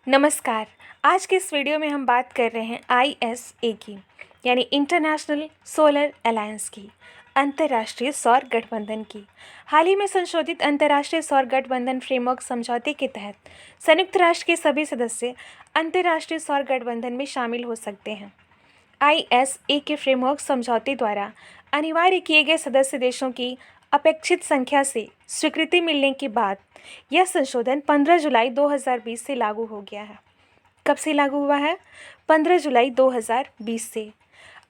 नमस्कार। आज के इस वीडियो में हम बात कर रहे हैं ISA की, यानी इंटरनेशनल सोलर अलायंस की, अंतर्राष्ट्रीय सौर गठबंधन की। हाल ही में संशोधित अंतर्राष्ट्रीय सौर गठबंधन फ्रेमवर्क समझौते के तहत संयुक्त राष्ट्र के सभी सदस्य अंतर्राष्ट्रीय सौर गठबंधन में शामिल हो सकते हैं। ISA के फ्रेमवर्क समझौते द्वारा अनिवार्य किए गए सदस्य देशों की अपेक्षित संख्या से स्वीकृति मिलने के बाद यह संशोधन 15 जुलाई 2020 से लागू हो गया है। कब से लागू हुआ है? 15 जुलाई 2020 से।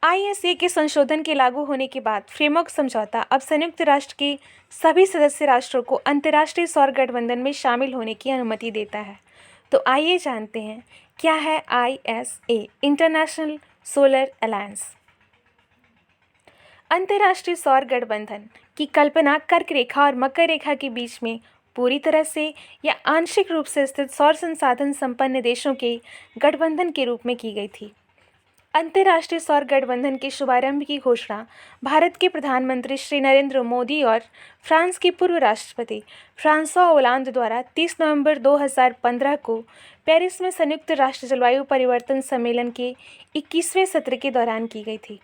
ISA के संशोधन के लागू होने के बाद फ्रेमवर्क समझौता अब संयुक्त राष्ट्र के सभी सदस्य राष्ट्रों को अंतर्राष्ट्रीय सौर गठबंधन में शामिल होने की अनुमति देता है। तो आइए जानते हैं क्या है ISA, इंटरनेशनल सोलर अलायंस। अंतर्राष्ट्रीय सौर गठबंधन की कल्पना कर्क रेखा और मकर रेखा के बीच में पूरी तरह से या आंशिक रूप से स्थित सौर संसाधन संपन्न देशों के गठबंधन के रूप में की गई थी। अंतर्राष्ट्रीय सौर गठबंधन के शुभारंभ की घोषणा भारत के प्रधानमंत्री श्री नरेंद्र मोदी और फ्रांस के पूर्व राष्ट्रपति फ्रांसवा ओलांद द्वारा 30 नवंबर 2015 को पेरिस में संयुक्त राष्ट्र जलवायु परिवर्तन सम्मेलन के 21वें सत्र के दौरान की गई थी।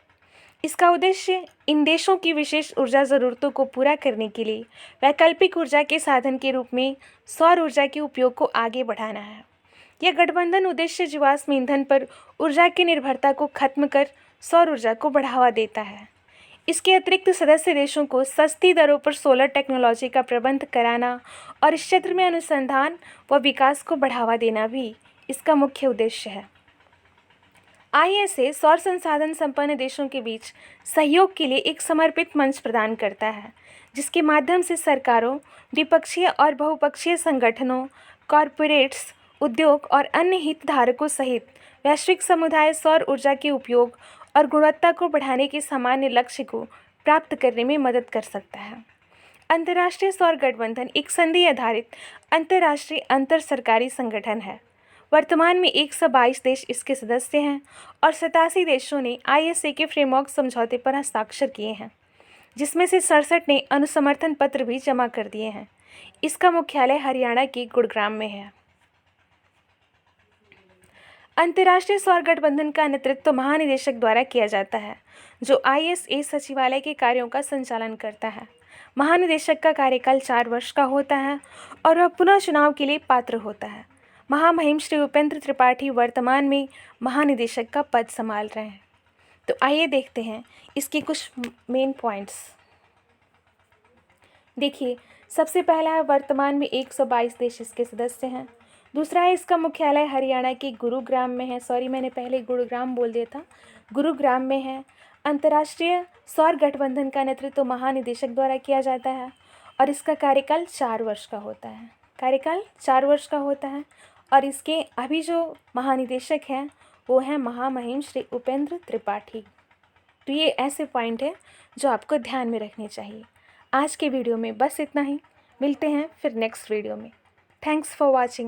इसका उद्देश्य इन देशों की विशेष ऊर्जा ज़रूरतों को पूरा करने के लिए वैकल्पिक ऊर्जा के साधन के रूप में सौर ऊर्जा के उपयोग को आगे बढ़ाना है। यह गठबंधन उद्देश्य जीवाश्म ईंधन पर ऊर्जा की निर्भरता को खत्म कर सौर ऊर्जा को बढ़ावा देता है। इसके अतिरिक्त सदस्य देशों को सस्ती दरों पर सोलर टेक्नोलॉजी का प्रबंध कराना और इस क्षेत्र में अनुसंधान व विकास को बढ़ावा देना भी इसका मुख्य उद्देश्य है। ISA सौर संसाधन संपन्न देशों के बीच सहयोग के लिए एक समर्पित मंच प्रदान करता है, जिसके माध्यम से सरकारों, द्विपक्षीय और बहुपक्षीय संगठनों, कॉरपोरेट्स, उद्योग और अन्य हितधारकों सहित वैश्विक समुदाय सौर ऊर्जा के उपयोग और गुणवत्ता को बढ़ाने के सामान्य लक्ष्य को प्राप्त करने में मदद कर सकता है। अंतर्राष्ट्रीय सौर गठबंधन एक संधि आधारित अंतर्राष्ट्रीय अंतर सरकारी संगठन है। वर्तमान में 122 देश इसके सदस्य हैं और 87 देशों ने ISA के फ्रेमवर्क समझौते पर हस्ताक्षर किए हैं, जिसमें से 67 ने अनुसमर्थन पत्र भी जमा कर दिए हैं। इसका मुख्यालय हरियाणा के गुरुग्राम में है। अंतर्राष्ट्रीय सौर गठबंधन का नेतृत्व महानिदेशक द्वारा किया जाता है, जो ISA सचिवालय के कार्यों का संचालन करता है। महानिदेशक का कार्यकाल 4 वर्ष का होता है और वह पुनः चुनाव के लिए पात्र होता है। महामहिम श्री उपेंद्र त्रिपाठी वर्तमान में महानिदेशक का पद संभाल रहे हैं। तो आइए देखते हैं इसके कुछ मेन पॉइंट्स। देखिए, सबसे पहला है वर्तमान में 122 देश इसके सदस्य हैं। दूसरा है इसका मुख्यालय हरियाणा के गुरुग्राम में है। सॉरी, मैंने पहले गुरुग्राम बोल दिया था, गुरुग्राम में है। अंतर्राष्ट्रीय सौर गठबंधन का नेतृत्व महानिदेशक द्वारा किया जाता है और इसका कार्यकाल 4 वर्ष का होता है। कार्यकाल 4 वर्ष का होता है और इसके अभी जो महानिदेशक हैं वो हैं महामहिम श्री उपेंद्र त्रिपाठी। तो ये ऐसे पॉइंट हैं जो आपको ध्यान में रखने चाहिए। आज के वीडियो में बस इतना ही। मिलते हैं फिर नेक्स्ट वीडियो में। Thanks for watching.